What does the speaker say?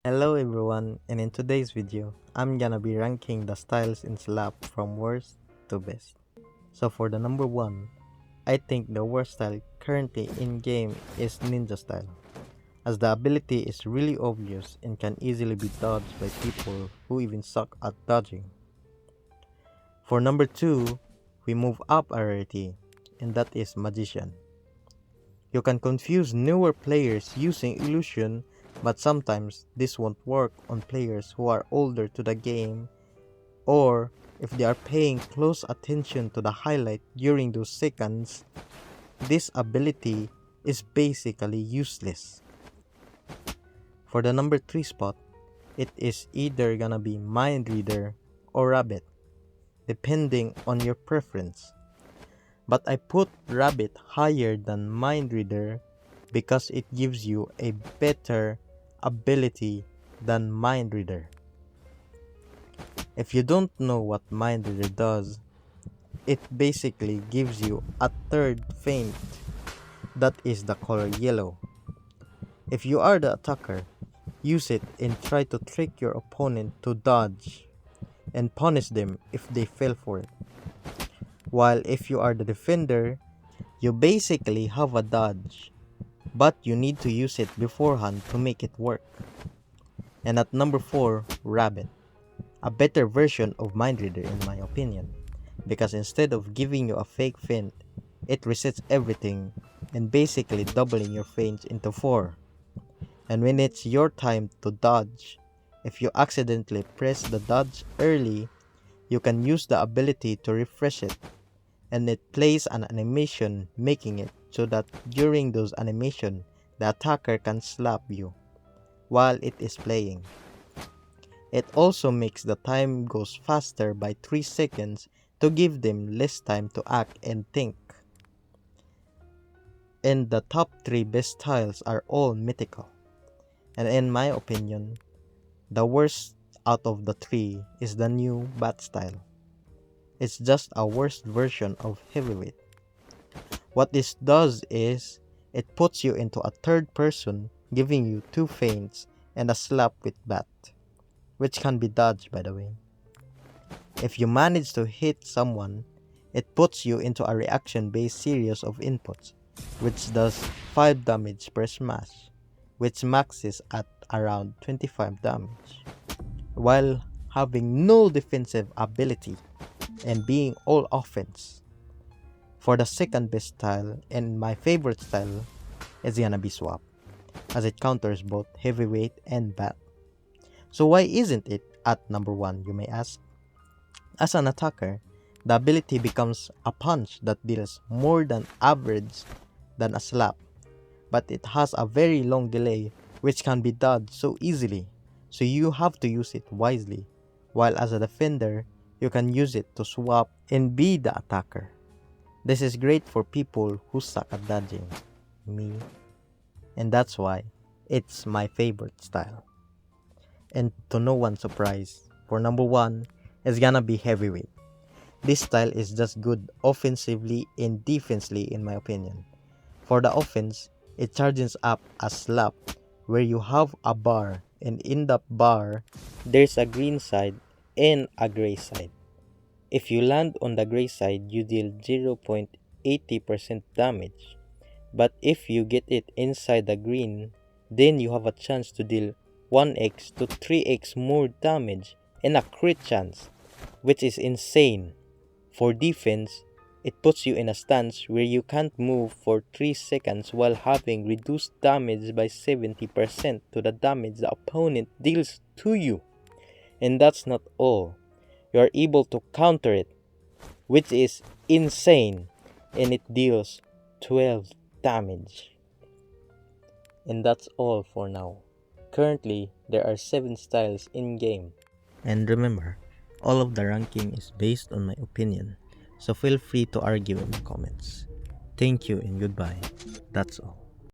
Hello everyone, and in today's video, I'm gonna be ranking the styles in Slap from worst to best. So for the number 1, I think the worst style currently in game is Ninja style, as the ability is really obvious and can easily be dodged by people who even suck at dodging. For number 2, we move up a rarity, and that is Magician. You can confuse newer players using illusion, but sometimes this won't work on players who are older to the game, or if they are paying close attention to the highlight during those seconds. This ability is basically useless. For the number 3 spot, it is either gonna be Mind Reader or Rabbit, depending on your preference. But I put Rabbit higher than Mind Reader because it gives you a better ability than Mind Reader. If you don't know what Mind Reader does, it basically gives you a third feint, that is the color yellow. If you are the attacker, use it and try to trick your opponent to dodge and punish them if they fell for it. While if you are the defender, you basically have a dodge, but you need to use it beforehand to make it work. And at number 4, Rabbit, a better version of Mind Reader in my opinion, because instead of giving you a fake feint, it resets everything and basically doubling your feints into 4. And when it's your time to dodge, if you accidentally press the dodge early, you can use the ability to refresh it, and it plays an animation making it so that during those animation, the attacker can slap you while it is playing. It also makes the time goes faster by 3 seconds to give them less time to act and think. And the top 3 best styles are all mythical. And in my opinion, the worst out of the 3 is the new Bat style. It's just a worse version of Heavyweight. What this does is, it puts you into a third person, giving you 2 feints and a slap with Bat, which can be dodged by the way. If you manage to hit someone, it puts you into a reaction-based series of inputs, which does 5 damage per smash, which maxes at around 25 damage, while having no defensive ability and being all offense. For the second best style and my favorite style is gonna be Swap, as it counters both Heavyweight and Bat. So why isn't it at number 1, you may ask? As an attacker, the ability becomes a punch that deals more than average than a slap, but it has a very long delay which can be dodged so easily, so you have to use it wisely, while as a defender, you can use it to swap and be the attacker. This is great for people who suck at dodging, me, and that's why it's my favorite style. And to no one's surprise, for number 1 is gonna be Heavyweight. This style is just good offensively and defensively in my opinion. For the offense, it charges up a slap where you have a bar, and in that bar, there's a green side and a gray side. If you land on the gray side, you deal 0.80% damage. But if you get it inside the green, then you have a chance to deal 1x to 3x more damage and a crit chance, which is insane. For defense, it puts you in a stance where you can't move for 3 seconds while having reduced damage by 70% to the damage the opponent deals to you. And that's not all. You are able to counter it, which is insane, and it deals 12 damage. And that's all for now. Currently, there are 7 styles in game. And remember, all of the ranking is based on my opinion, so feel free to argue in the comments. Thank you and goodbye. That's all.